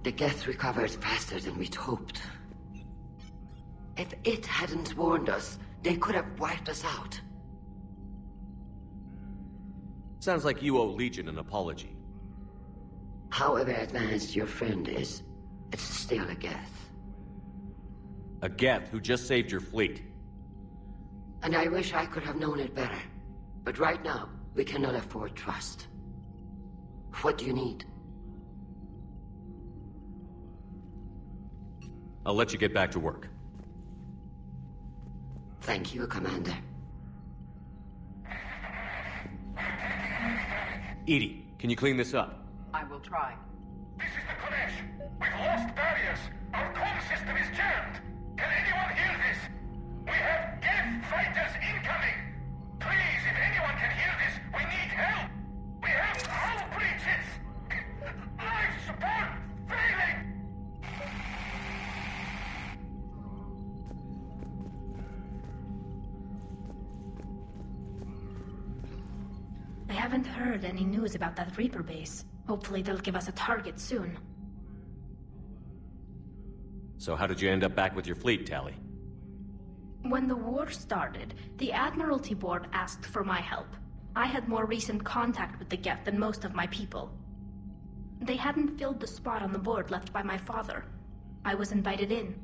The Geth recovered faster than we'd hoped. If it hadn't warned us, they could have wiped us out. Sounds like you owe Legion an apology. However advanced your friend is, it's still a Geth. A Geth who just saved your fleet. And I wish I could have known it better. But right now, we cannot afford trust. What do you need? I'll let you get back to work. Thank you, Commander. Edie, can you clean this up? I will try. This is the Kodesh. We've lost barriers. Our comm system is jammed. Can anyone hear this? We have Geth fighters incoming. Please, if anyone can hear this, we need help. We have hull breaches. Life support failing. I haven't heard any news about that Reaper base. Hopefully they'll give us a target soon. So how did you end up back with your fleet, Tally? When the war started, the Admiralty Board asked for my help. I had more recent contact with the Geth than most of my people. They hadn't filled the spot on the board left by my father. I was invited in.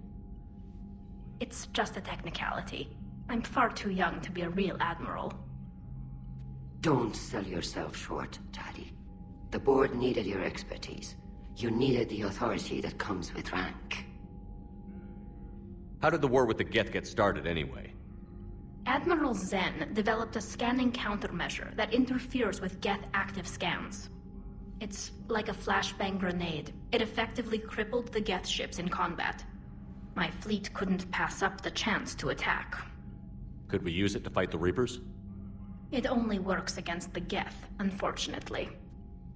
It's just a technicality. I'm far too young to be a real admiral. Don't sell yourself short, Tally. The board needed your expertise. You needed the authority that comes with rank. How did the war with the Geth get started, anyway? Admiral Zen developed a scanning countermeasure that interferes with Geth active scans. It's like a flashbang grenade. It effectively crippled the Geth ships in combat. My fleet couldn't pass up the chance to attack. Could we use it to fight the Reapers? It only works against the Geth, unfortunately.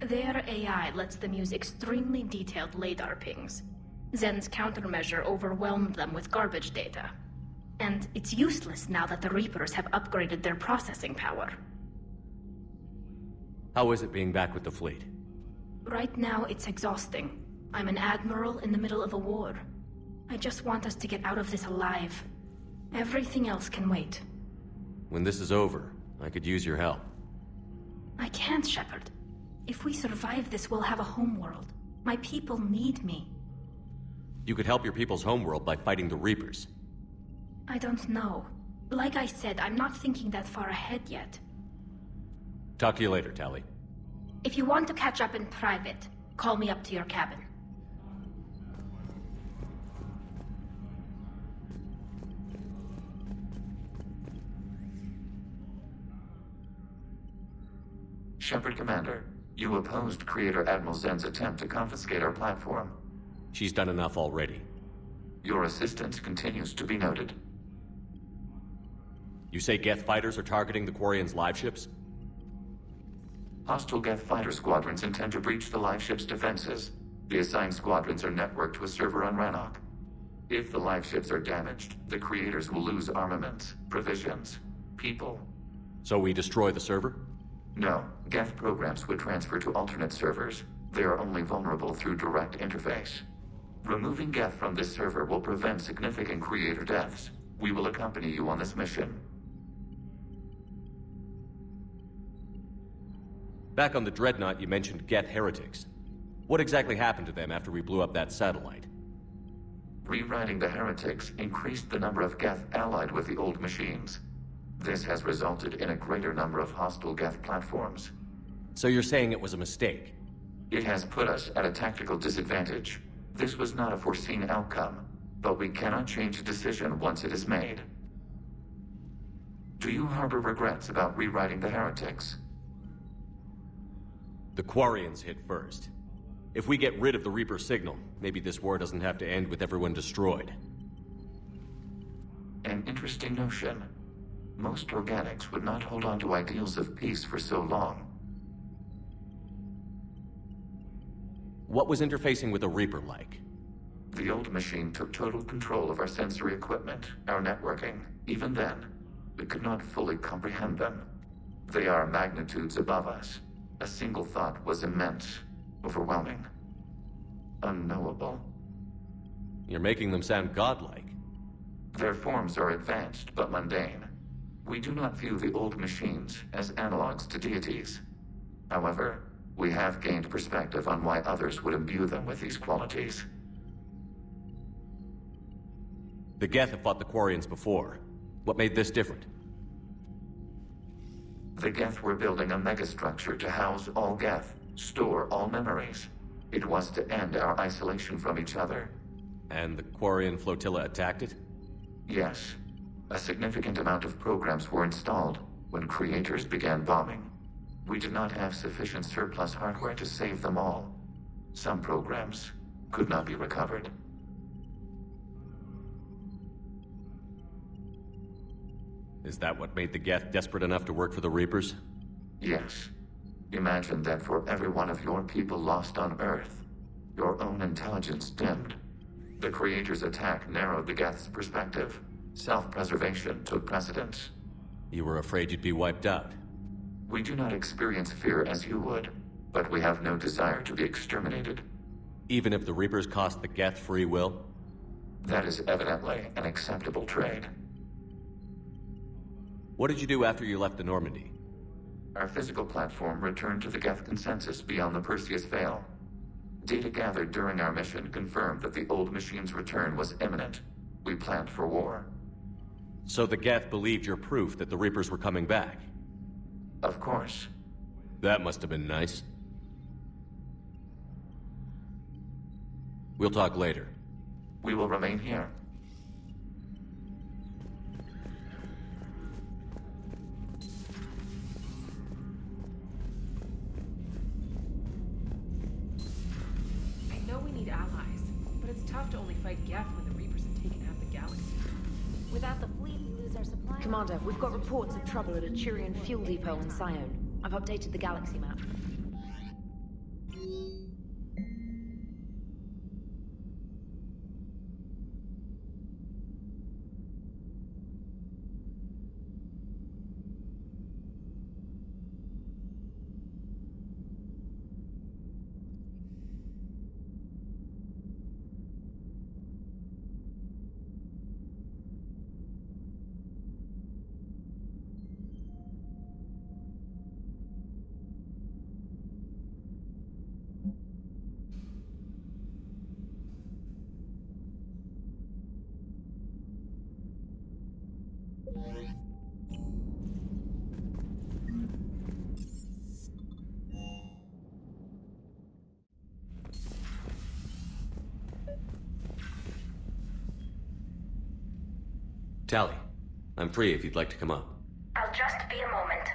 Their AI lets them use extremely detailed LADAR pings. Zen's countermeasure overwhelmed them with garbage data. And it's useless now that the Reapers have upgraded their processing power. How is it being back with the fleet? Right now, it's exhausting. I'm an admiral in the middle of a war. I just want us to get out of this alive. Everything else can wait. When this is over, I could use your help. I can't, Shepard. If we survive this, we'll have a homeworld. My people need me. You could help your people's homeworld by fighting the Reapers. I don't know. Like I said, I'm not thinking that far ahead yet. Talk to you later, Tally. If you want to catch up in private, call me up to your cabin. Shepard Commander, you opposed Creator Admiral Zen's attempt to confiscate our platform. She's done enough already. Your assistance continues to be noted. You say Geth fighters are targeting the Quarians' live ships? Hostile Geth fighter squadrons intend to breach the live ship's defenses. The assigned squadrons are networked to a server on Rannoch. If the live ships are damaged, the creators will lose armaments, provisions, people. So we destroy the server? No, Geth programs would transfer to alternate servers. They are only vulnerable through direct interface. Removing Geth from this server will prevent significant creator deaths. We will accompany you on this mission. Back on the Dreadnought, you mentioned Geth heretics. What exactly happened to them after we blew up that satellite? Rewriting the heretics increased the number of Geth allied with the old machines. This has resulted in a greater number of hostile Geth platforms. So you're saying it was a mistake? It has put us at a tactical disadvantage. This was not a foreseen outcome, but we cannot change a decision once it is made. Do you harbor regrets about rewriting the heretics? The Quarians hit first. If we get rid of the Reaper signal, maybe this war doesn't have to end with everyone destroyed. An interesting notion. Most organics would not hold on to ideals of peace for so long. What was interfacing with a Reaper like? The old machine took total control of our sensory equipment, our networking. Even then, we could not fully comprehend them. They are magnitudes above us. A single thought was immense, overwhelming. unknowable. You're making them sound godlike. Their forms are advanced but mundane. We do not view the old machines as analogs to deities. However, we have gained perspective on why others would imbue them with these qualities. The Geth have fought the Quarians before. What made this different? The Geth were building a megastructure to house all Geth, store all memories. It was to end our isolation from each other. And the Quarian flotilla attacked it? Yes. A significant amount of programs were installed when creators began bombing. We did not have sufficient surplus hardware to save them all. Some programs could not be recovered. Is that what made the Geth desperate enough to work for the Reapers? Yes. Imagine that for every one of your people lost on Earth, your own intelligence dimmed. The Creator's attack narrowed the Geth's perspective. Self-preservation took precedence. You were afraid you'd be wiped out. We do not experience fear as you would, but we have no desire to be exterminated. Even if the Reapers cost the Geth free will? That is evidently an acceptable trade. What did you do after you left the Normandy? Our physical platform returned to the Geth consensus beyond the Perseus Veil. Data gathered during our mission confirmed that the old machine's return was imminent. We planned for war. So the Geth believed your proof that the Reapers were coming back? Of course. That must have been nice. We'll talk later. We will remain here. I know we need allies, but it's tough to only fight Geth when the Reapers have taken half the galaxy. Without the fleet, we lose our supply. Commander, we've got reports of trouble at a Turian fuel depot in Sione. I've updated the galaxy map. Tally, I'm free if you'd like to come up. I'll just be a moment.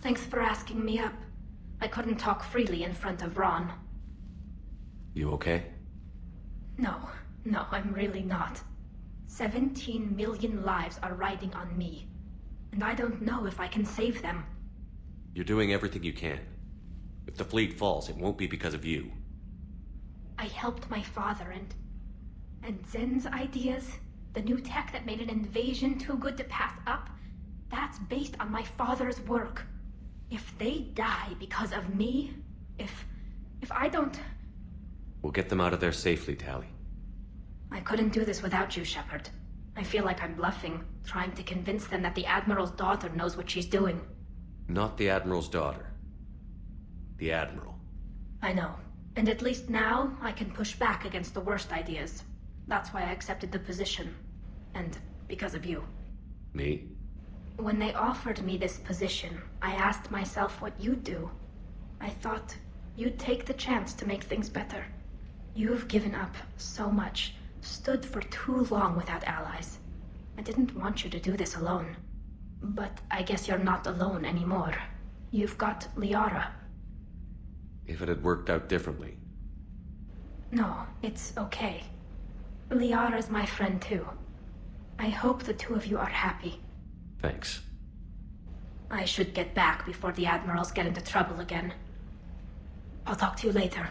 Thanks for asking me up. I couldn't talk freely in front of Ron. You okay? No, I'm really not. 17 million lives are riding on me. And I don't know if I can save them. You're doing everything you can. If the fleet falls, it won't be because of you. I helped my father and Zen's ideas, the new tech that made an invasion too good to pass up, that's based on my father's work. If they die because of me, if I don't... We'll get them out of there safely, Tally. I couldn't do this without you, Shepard. I feel like I'm bluffing, trying to convince them that the Admiral's daughter knows what she's doing. Not the Admiral's daughter. The Admiral. I know. And at least now, I can push back against the worst ideas. That's why I accepted the position. And because of you. Me? When they offered me this position, I asked myself what you'd do. I thought you'd take the chance to make things better. You've given up so much, stood for too long without allies. I didn't want you to do this alone. But I guess you're not alone anymore. You've got Liara. If it had worked out differently. No, it's okay. Liara's my friend too. I hope the two of you are happy. Thanks. I should get back before the Admirals get into trouble again. I'll talk to you later.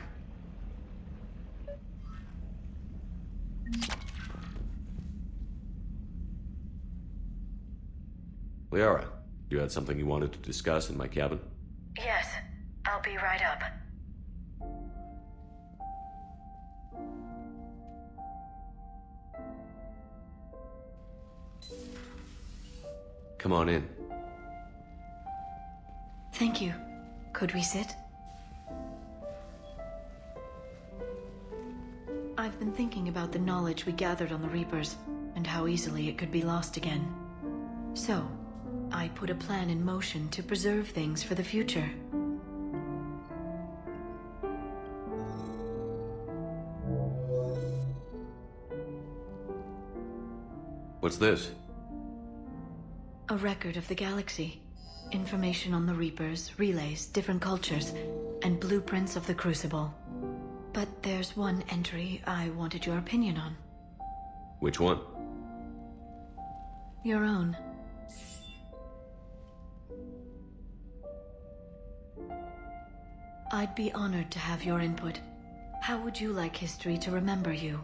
Liara, You had something you wanted to discuss in my cabin? Yes, I'll be right up. Come on in. Thank you. Could we sit? I've been thinking about the knowledge we gathered on the Reapers, and how easily it could be lost again. So, I put a plan in motion to preserve things for the future. What's this? A record of the galaxy. Information on the Reapers, relays, different cultures, and blueprints of the Crucible. But there's one entry I wanted your opinion on. Which one? Your own. I'd be honored to have your input. How would you like history to remember you?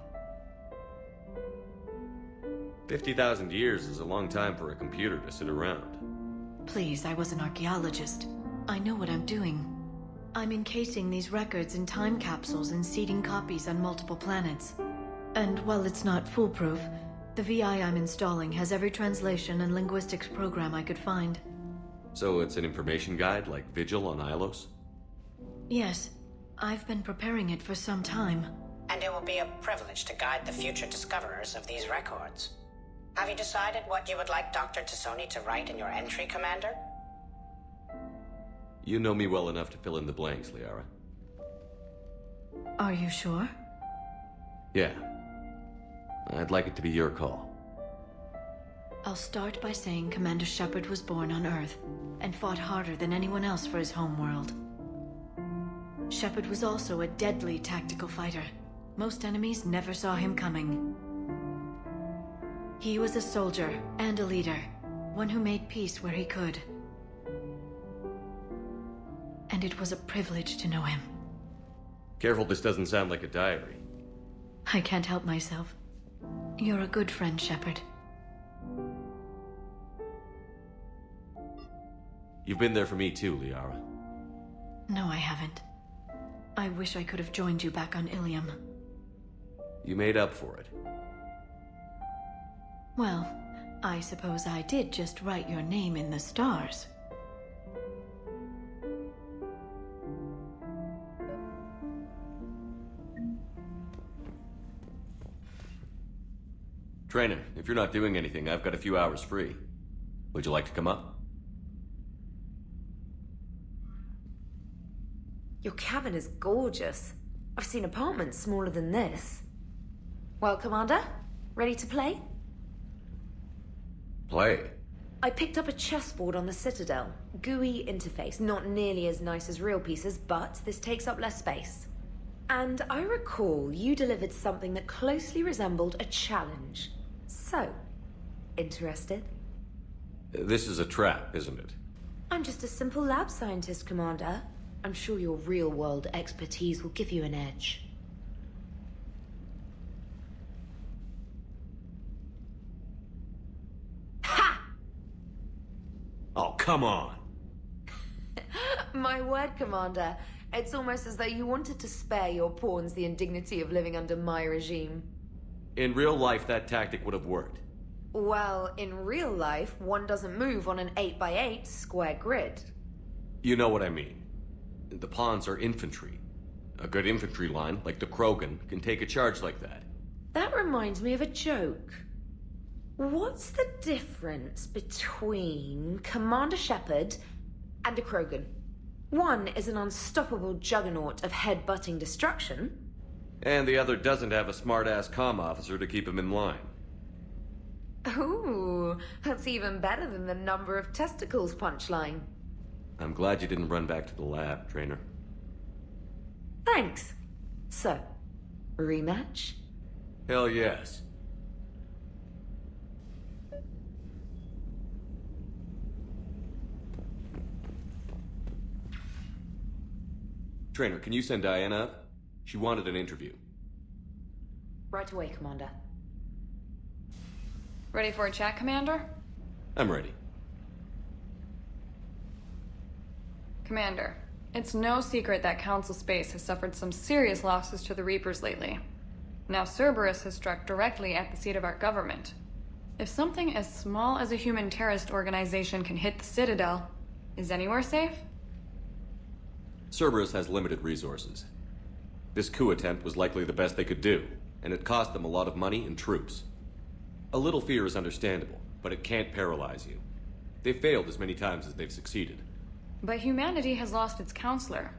50,000 years is a long time for a computer to sit around. Please, I was an archaeologist. I know what I'm doing. I'm encasing these records in time capsules and seeding copies on multiple planets. And while it's not foolproof, the VI I'm installing has every translation and linguistics program I could find. So it's an information guide like Vigil on Ilos? Yes, I've been preparing it for some time. And it will be a privilege to guide the future discoverers of these records. Have you decided what you would like Dr. Tassoni to write in your entry, Commander? You know me well enough to fill in the blanks, Liara. Are you sure? Yeah. I'd like it to be your call. I'll start by saying Commander Shepard was born on Earth and fought harder than anyone else for his homeworld. Shepard was also a deadly tactical fighter. Most enemies never saw him coming. He was a soldier and a leader, one who made peace where he could. And it was a privilege to know him. Careful this doesn't sound like a diary. I can't help myself. You're a good friend, Shepard. You've been there for me too, Liara. No, I haven't. I wish I could have joined you back on Ilium. You made up for it. Well, I suppose I did just write your name in the stars. Trainer, if you're not doing anything, I've got a few hours free. Would you like to come up? Your cabin is gorgeous. I've seen apartments smaller than this. Well, Commander, ready to play? Play? I picked up a chessboard on the Citadel. GUI interface, not nearly as nice as real pieces, but this takes up less space. And I recall you delivered something that closely resembled a challenge. So, interested? This is a trap, isn't it? I'm just a simple lab scientist, Commander. I'm sure your real-world expertise will give you an edge. Ha! Oh, come on! My word, Commander. It's almost as though you wanted to spare your pawns the indignity of living under my regime. In real life, that tactic would have worked. Well, in real life, one doesn't move on an 8x8 square grid. You know what I mean. The pawns are infantry. A good infantry line, like the Krogan, can take a charge like that. That reminds me of a joke. What's the difference between Commander Shepard and a Krogan? One is an unstoppable juggernaut of head-butting destruction. And the other doesn't have a smart-ass comm officer to keep him in line. Ooh, that's even better than the number of testicles punchline. I'm glad you didn't run back to the lab, Trainer. Thanks. So, rematch? Hell yes. Trainer, can you send Diana up? She wanted an interview. Right away, Commander. Ready for a chat, Commander? I'm ready. Commander, it's no secret that Council space has suffered some serious losses to the Reapers lately. Now Cerberus has struck directly at the seat of our government. If something as small as a human terrorist organization can hit the Citadel, is anywhere safe? Cerberus has limited resources. This coup attempt was likely the best they could do, and it cost them a lot of money and troops. A little fear is understandable, but it can't paralyze you. They've failed as many times as they've succeeded. But humanity has lost its counselor.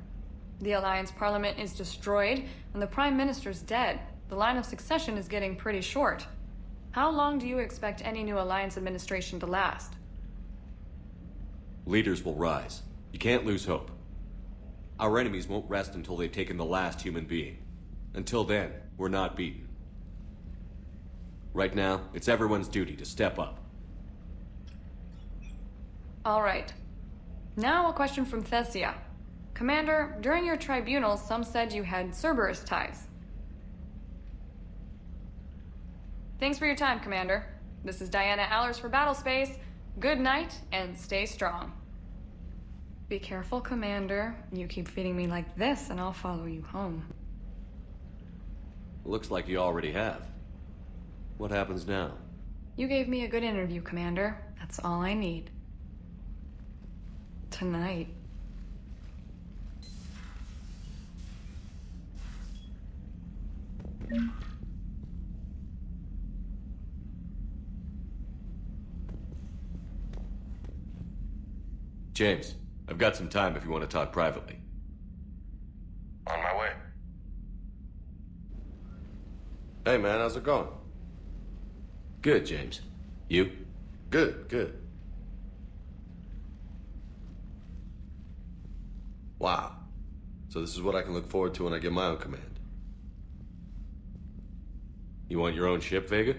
The Alliance Parliament is destroyed, and the Prime Minister's dead. The line of succession is getting pretty short. How long do you expect any new Alliance administration to last? Leaders will rise. You can't lose hope. Our enemies won't rest until they've taken the last human being. Until then, we're not beaten. Right now, it's everyone's duty to step up. All right. Now a question from Thessia. Commander, during your tribunal, some said you had Cerberus ties. Thanks for your time, Commander. This is Diana Allers for Battlespace. Good night, and stay strong. Be careful, Commander. You keep feeding me like this, and I'll follow you home. Looks like you already have. What happens now? You gave me a good interview, Commander. That's all I need. Tonight. James, I've got some time if you want to talk privately. On my way. Hey man, how's it going? Good, James. You? Good, good. Wow. So this is what I can look forward to when I get my own command. You want your own ship, Vega?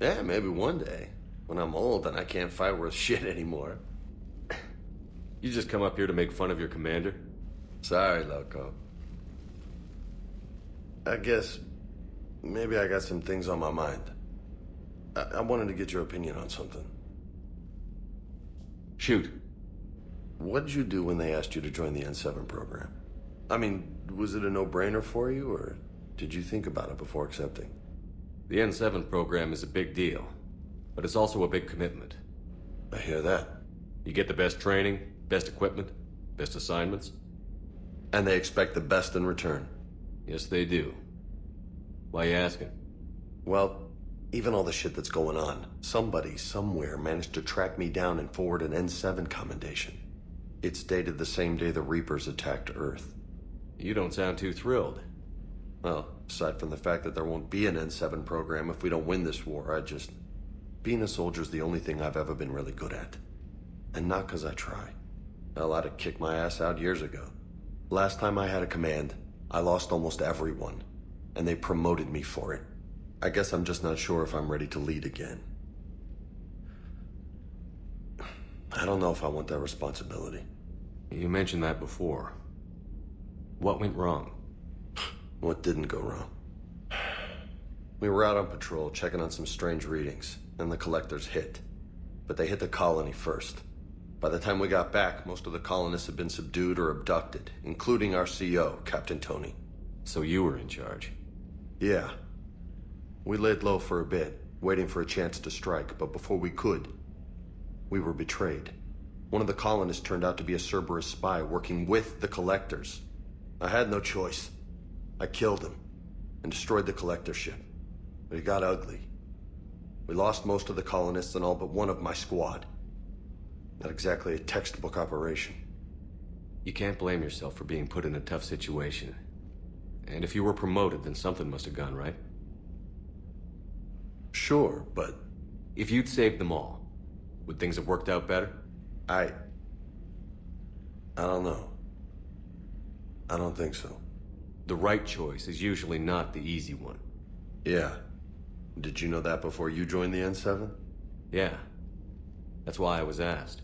Yeah, maybe one day. When I'm old and I can't fight worth shit anymore. You just come up here to make fun of your commander? Sorry, loco. I guess maybe I got some things on my mind. I wanted to get your opinion on something. Shoot. What did you do when they asked you to join the N7 program? I mean, was it a no-brainer for you, or did you think about it before accepting? The N7 program is a big deal, but it's also a big commitment. I hear that. You get the best training, best equipment, best assignments. And they expect the best in return. Yes, they do. Why you asking? Well, even all the shit that's going on, somebody somewhere managed to track me down and forward an N7 commendation. It's dated the same day the Reapers attacked Earth. You don't sound too thrilled. Well, aside from the fact that there won't be an N7 program if we don't win this war, being a soldier's the only thing I've ever been really good at. And not because I try. Hell, I'd have kicked my ass out years ago. Last time I had a command, I lost almost everyone, and they promoted me for it. I guess I'm just not sure if I'm ready to lead again. I don't know if I want that responsibility. You mentioned that before. What went wrong? What didn't go wrong? We were out on patrol, checking on some strange readings, and the collectors hit. But they hit the colony first. By the time we got back, most of the colonists had been subdued or abducted, including our CO, Captain Tony. So you were in charge? Yeah. We laid low for a bit, waiting for a chance to strike, but before we could, we were betrayed. One of the colonists turned out to be a Cerberus spy working with the collectors. I had no choice. I killed him and destroyed the collector ship. But it got ugly. We lost most of the colonists and all but one of my squad. Not exactly a textbook operation. You can't blame yourself for being put in a tough situation. And if you were promoted, then something must have gone right. Sure, but... If you'd saved them all, would things have worked out better? I don't know. I don't think so. The right choice is usually not the easy one. Yeah. Did you know that before you joined the N7? Yeah. That's why I was asked.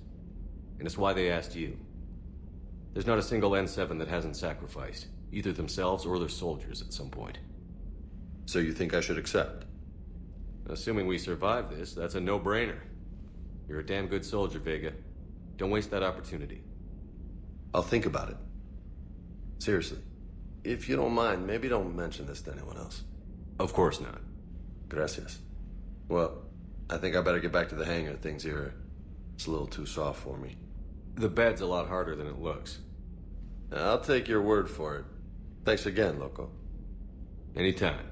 And it's why they asked you. There's not a single N7 that hasn't sacrificed, either themselves or their soldiers at some point. So you think I should accept? Assuming we survive this, that's a no-brainer. You're a damn good soldier, Vega. Don't waste that opportunity. I'll think about it. Seriously. If you don't mind, maybe don't mention this to anyone else. Of course not. Gracias. Well, I think I better get back to the hangar. Things here, it's a little too soft for me. The bed's a lot harder than it looks. I'll take your word for it. Thanks again, Loco. Anytime.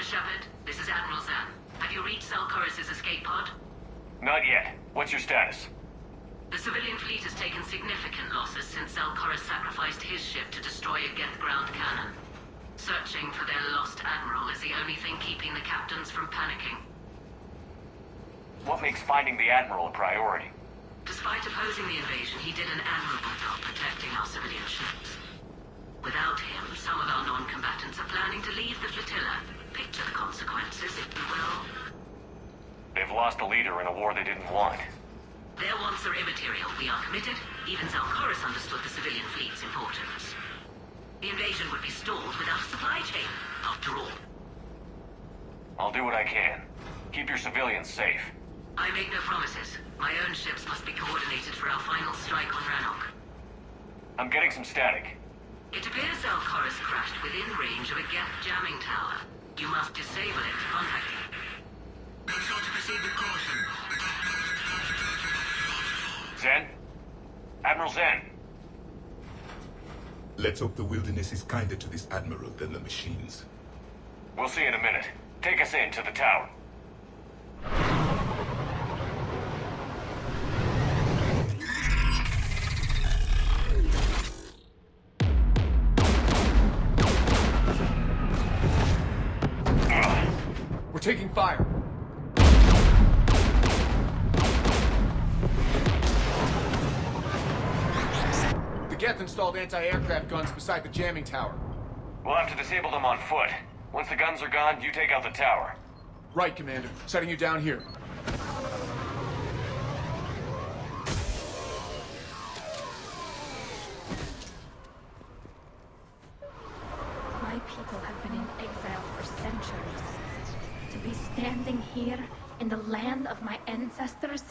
Shepard, this is Admiral Zan. Have you reached Zelkorus' escape pod? Not yet. What's your status? The civilian fleet has taken significant losses since Zelkorus sacrificed his ship to destroy a Geth ground cannon. Searching for their lost Admiral is the only thing keeping the captains from panicking. What makes finding the Admiral a priority? Despite opposing the invasion, he did an admirable job protecting our civilian ships. Without him, some of our non-combatants are planning to leave the flotilla. Picture the consequences, if you will. They've lost a leader in a war they didn't want. Their wants are immaterial. We are committed. Even Zelkorus understood the civilian fleet's importance. The invasion would be stalled without a supply chain, after all. I'll do what I can. Keep your civilians safe. I make no promises. My own ships must be coordinated for our final strike on Rannoch. I'm getting some static. It appears Zelkorus crashed within range of a Geth jamming tower. You must disable it to contact him. Make sure to proceed with caution. Zen? Admiral Zen? Let's hope the wilderness is kinder to this Admiral than the machines. We'll see in a minute. Take us in to the tower. We're taking fire. The Geth installed anti-aircraft guns beside the jamming tower. We'll have to disable them on foot. Once the guns are gone, you take out the tower. Right, Commander. Setting you down here. My people have been in exile for centuries. To be standing here in the land of my ancestors.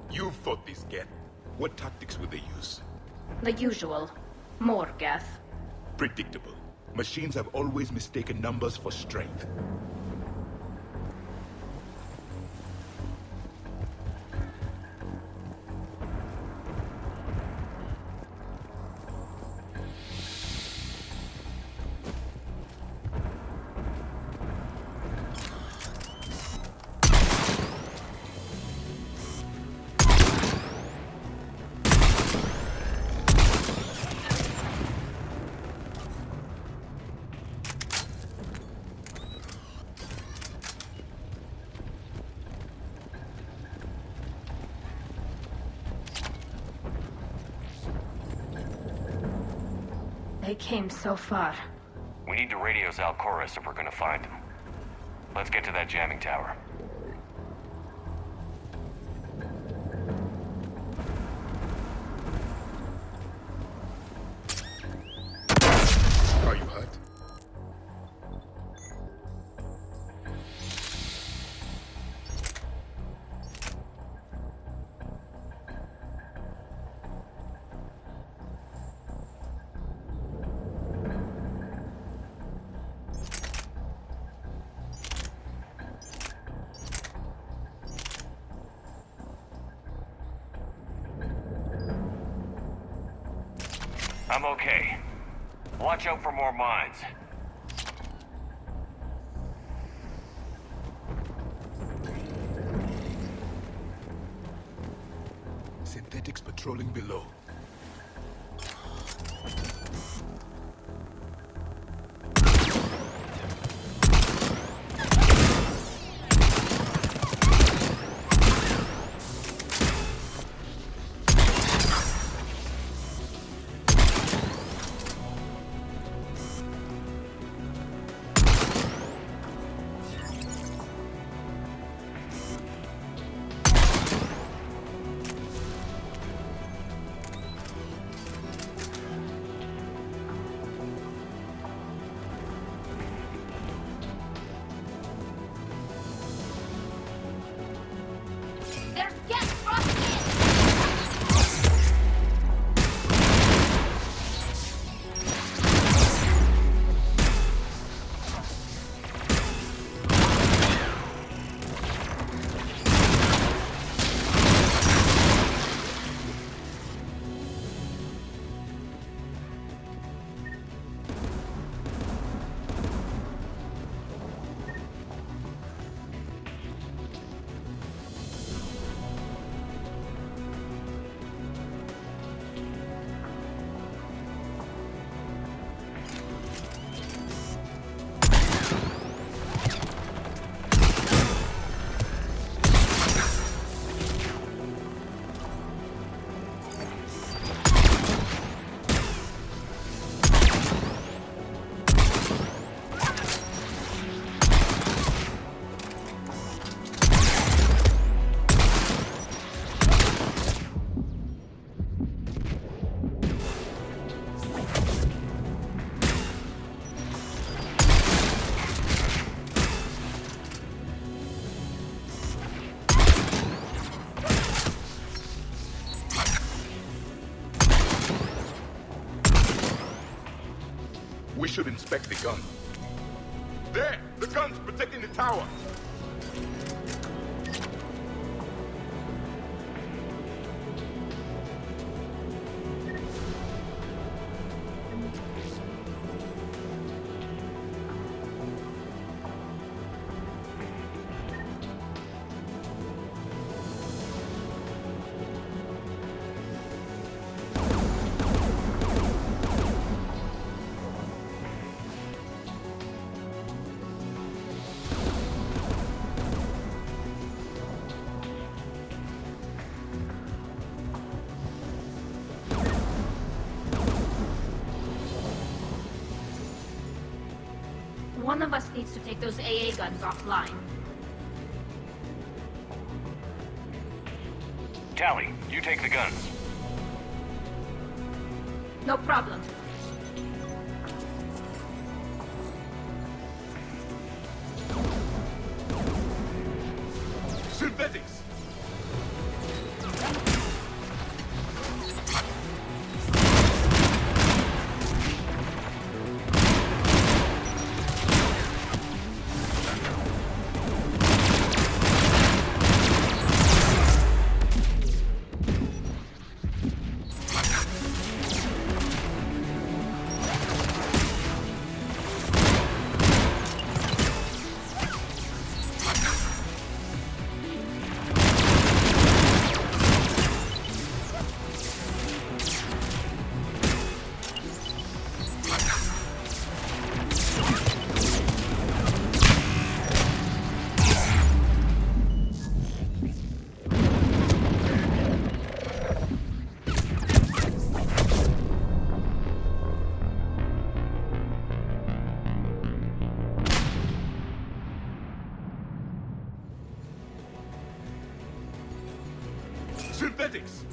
You fought this Geth. What tactics would they use? The usual. More Geth. Predictable. Machines have always mistaken numbers for strength. They came so far. We need to radio Zalcoris if we're gonna find him. Let's get to that jamming tower. Are you hurt? I'm okay. Watch out for more mines. Synthetics patrolling below. There's Geth crossing in! We should inspect the gun. There! The gun's protecting the tower! One of us needs to take those AA guns offline. Tally, you take the guns. No problem. Synthetics! Synthetics!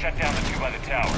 Shut down the two by the tower.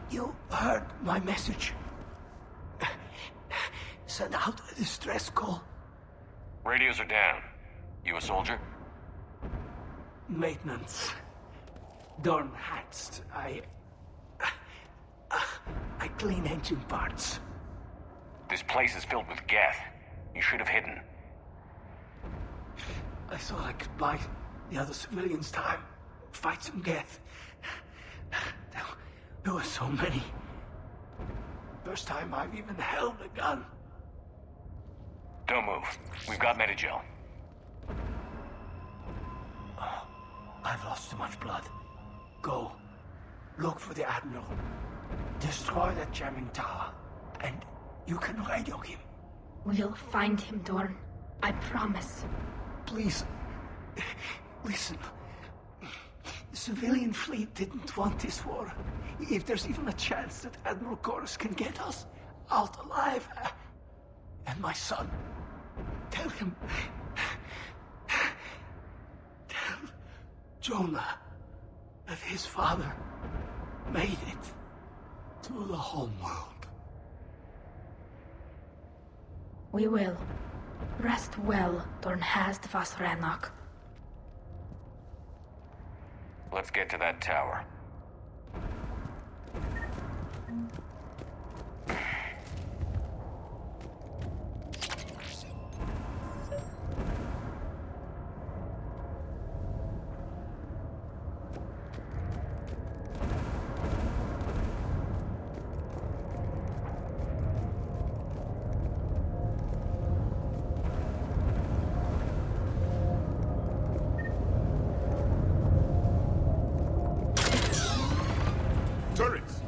You heard my message. Send out a distress call. Radios are down. You a soldier? Maintenance. Darn hats. I clean engine parts. This place is filled with Geth. You should have hidden. I thought I could buy the other civilians time. Fight some Geth. There were so many. First time I've even held a gun. Don't move. We've got Medigel. Oh, I've lost too much blood. Go. Look for the Admiral. Destroy that jamming tower. and you can radio him. We'll find him, Dorn. I promise. Please, listen. The civilian fleet didn't want this war. If there's even a chance that Admiral Chorus can get us out alive, and my son, tell him, tell Jonah that his father made it to the homeworld. We will. Rest well, Dornhast Vasrenok. Let's get to that tower. Turrets!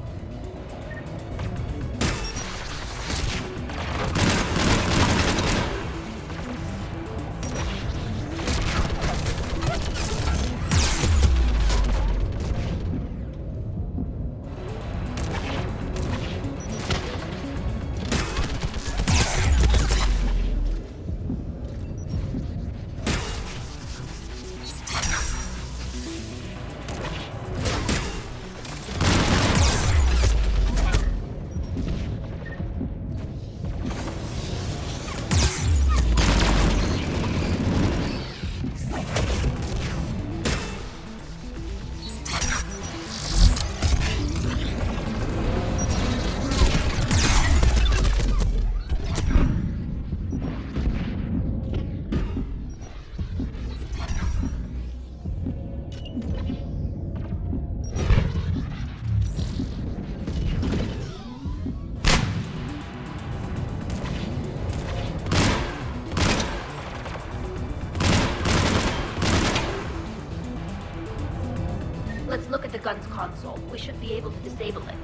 Let's look at the gun's console. We should be able to disable it.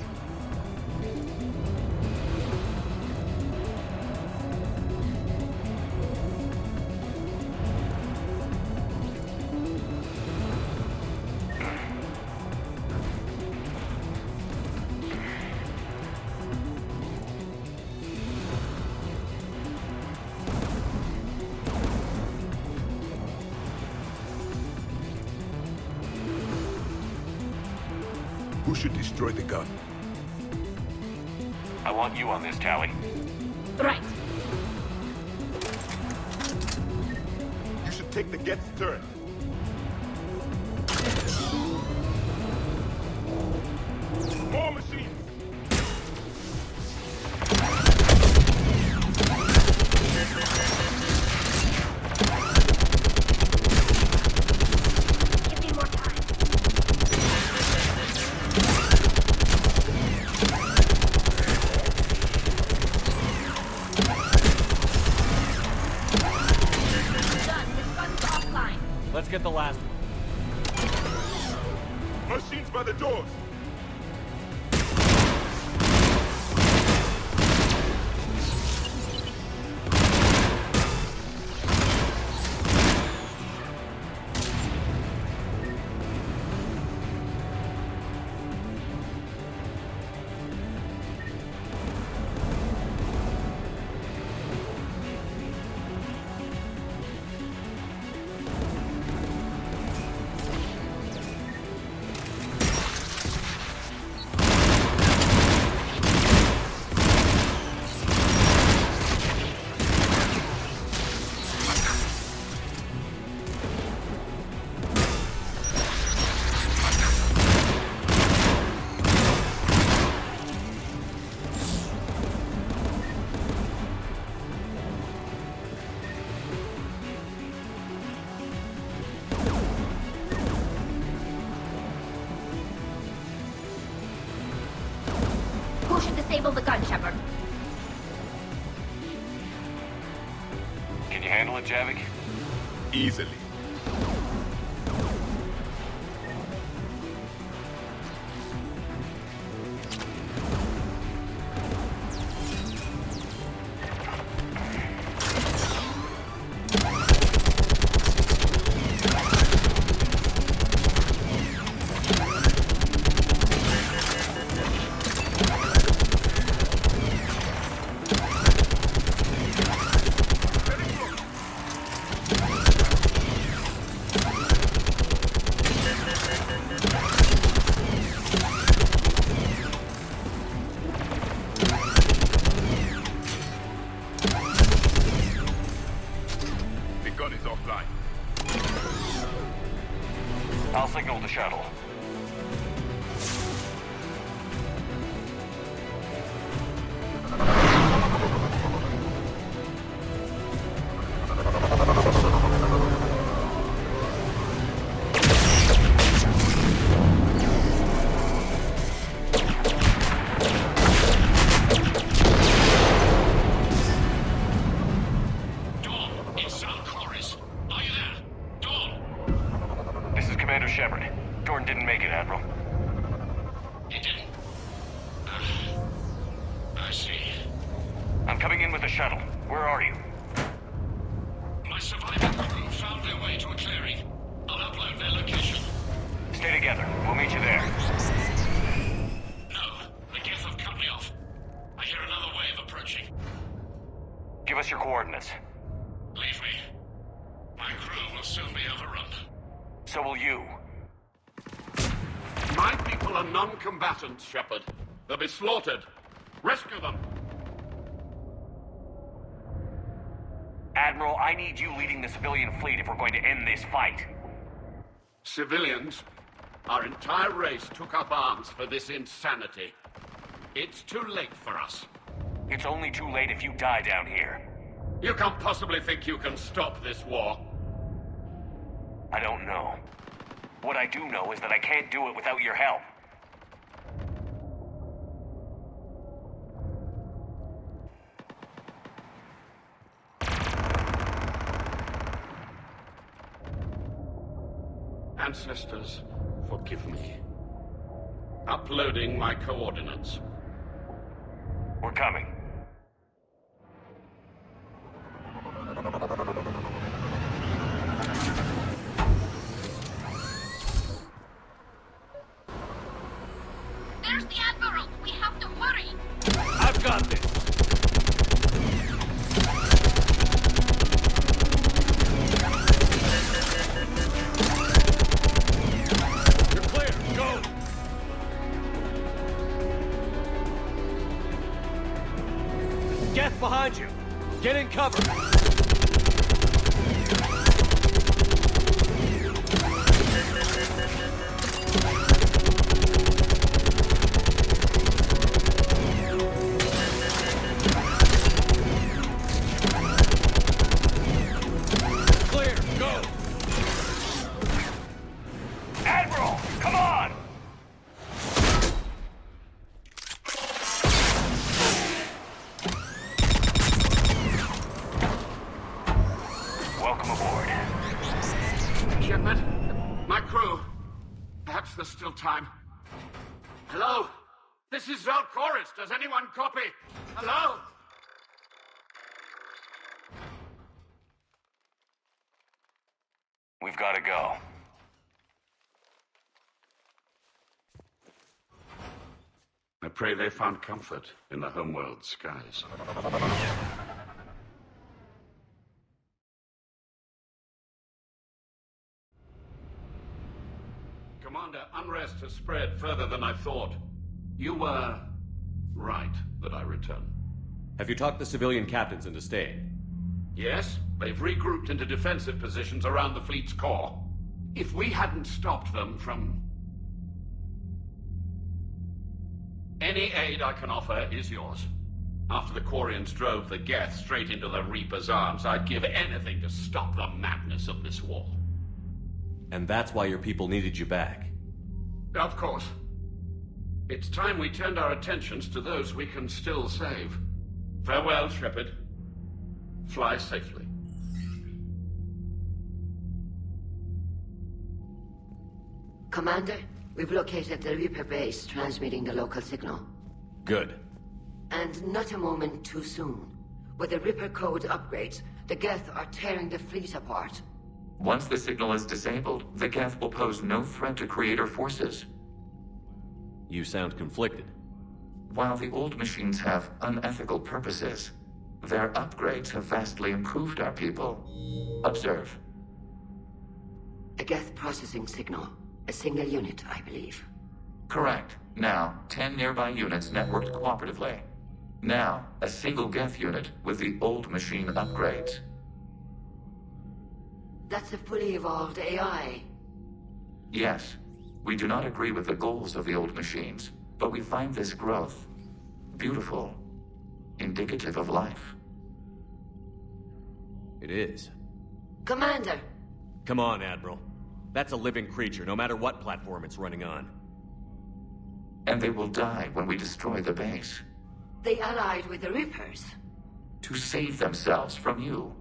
Who should destroy the gun? I want you on this, Tally. Right. You should take the Geth's turret. More machines! Give me more time. Let's get the last one. Machines by the doors! Who should disable the gun, Shepard? Can you handle it, Javik? Easily. I'll signal the shuttle. Shepard. They'll be slaughtered. Rescue them. Admiral, I need you leading the civilian fleet if we're going to end this fight. Civilians? Our entire race took up arms for this insanity. It's too late for us. It's only too late if you die down here. You can't possibly think you can stop this war. I don't know. What I do know is that I can't do it without your help. Ancestors, forgive me. Uploading my coordinates. We're coming. There's the Admiral! We have to hurry! I've got this! Behind you! Get in cover! Clear! Go! Admiral! Come on! Welcome aboard. Shepard, my crew. Perhaps there's still time. Hello? This is Zalcoris. Does anyone copy? Hello? We've got to go. I pray they found comfort in the homeworld skies. Commander, unrest has spread further than I thought. You were right that I return. Have you talked the civilian captains into staying? Yes, they've regrouped into defensive positions around the fleet's core. If we hadn't stopped them from... Any aid I can offer is yours. After the Quarians drove the Geth straight into the Reaper's arms, I'd give anything to stop the madness of this war. And that's why your people needed you back. Of course. It's time we turned our attentions to those we can still save. Farewell, Shepard. Fly safely. Commander, we've located the Reaper base transmitting the local signal. Good. And not a moment too soon. With the Reaper code upgrades, the Geth are tearing the fleet apart. Once the signal is disabled, the Geth will pose no threat to Creator forces. You sound conflicted. While the old machines have unethical purposes, their upgrades have vastly improved our people. Observe. A Geth processing signal. A single unit, I believe. Correct. Now, 10 nearby units networked cooperatively. Now, a single Geth unit with the old machine upgrades. That's a fully evolved AI. Yes, we do not agree with the goals of the old machines, but we find this growth beautiful, indicative of life. It is. Commander! Come on, Admiral. That's a living creature, no matter what platform it's running on. And they will die when we destroy the base. They allied with the Reapers. To save themselves from you.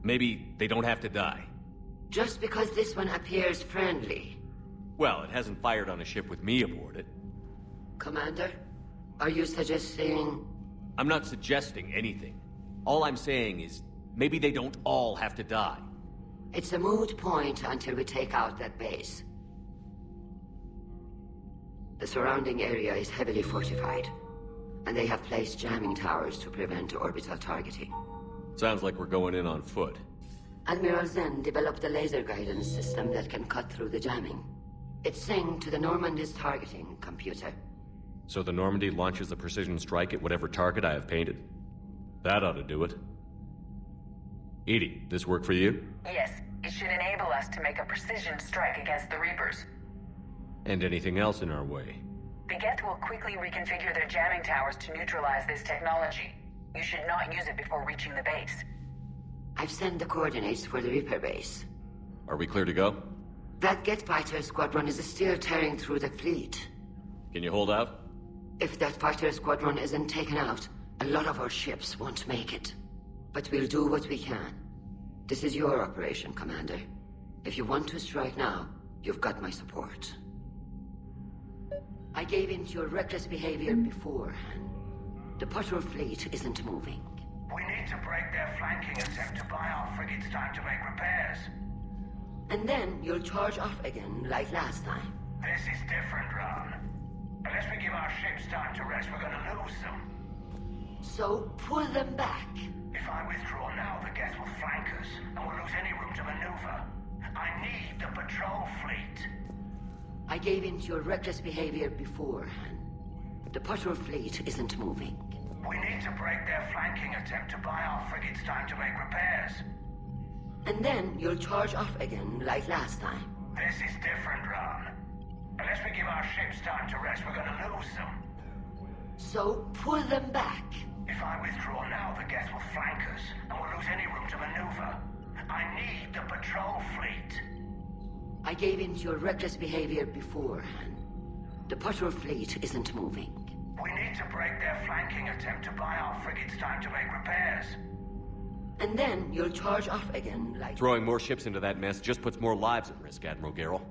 Maybe they don't have to die. Just because this one appears friendly. Well, it hasn't fired on a ship with me aboard it. Commander, are you suggesting... I'm not suggesting anything. All I'm saying is, maybe they don't all have to die. It's a moot point until we take out that base. The surrounding area is heavily fortified, and they have placed jamming towers to prevent orbital targeting. Sounds like we're going in on foot. Admiral Zen developed a laser guidance system that can cut through the jamming. It's synced to the Normandy's targeting computer. So the Normandy launches a precision strike at whatever target I have painted? That ought to do it. Edie, this work for you? Yes, it should enable us to make a precision strike against the Reapers. And anything else in our way? The Geth will quickly reconfigure their jamming towers to neutralize this technology. You should not use it before reaching the base. I've sent the coordinates for the Reaper base. Are we clear to go? That Geth fighter squadron is still tearing through the fleet. Can you hold out? If that fighter squadron isn't taken out, a lot of our ships won't make it. But we'll do what we can. This is your operation, Commander. If you want to strike now, you've got my support. I gave in to your reckless behavior beforehand. The patrol fleet isn't moving. We need to break their flanking attempt to buy our frigates time to make repairs. And then you'll charge off again, like last time. This is different, Ron. Unless we give our ships time to rest, we're gonna lose them. So, pull them back. If I withdraw now, the Geth will flank us, and we'll lose any room to maneuver. I need the patrol fleet. I gave in to your reckless behavior beforehand. The patrol fleet isn't moving. We need to break their flanking attempt to buy our frigates time to make repairs. And then you'll charge off again, like last time. This is different, Ron. Unless we give our ships time to rest, we're gonna lose them. So, pull them back. If I withdraw now, the Geth will flank us, and we'll lose any room to maneuver. I need the patrol fleet. I gave in to your reckless behavior beforehand. The patrol fleet isn't moving. We need to break their flanking attempt to buy our frigates time to make repairs. And then you'll charge off again, like... Throwing more ships into that mess just puts more lives at risk, Admiral Garrel.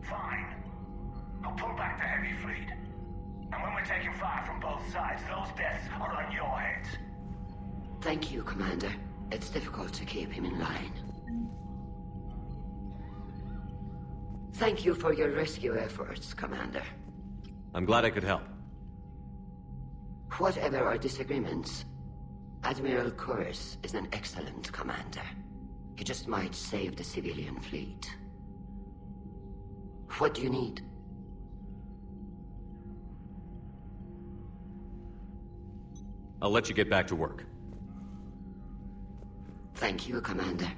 Fine. I'll pull back the heavy fleet. And when we're taking fire from both sides, those deaths are on your heads. Thank you, Commander. It's difficult to keep him in line. Thank you for your rescue efforts, Commander. I'm glad I could help. Whatever our disagreements, Admiral Chorus is an excellent commander. He just might save the civilian fleet. What do you need? I'll let you get back to work. Thank you, Commander.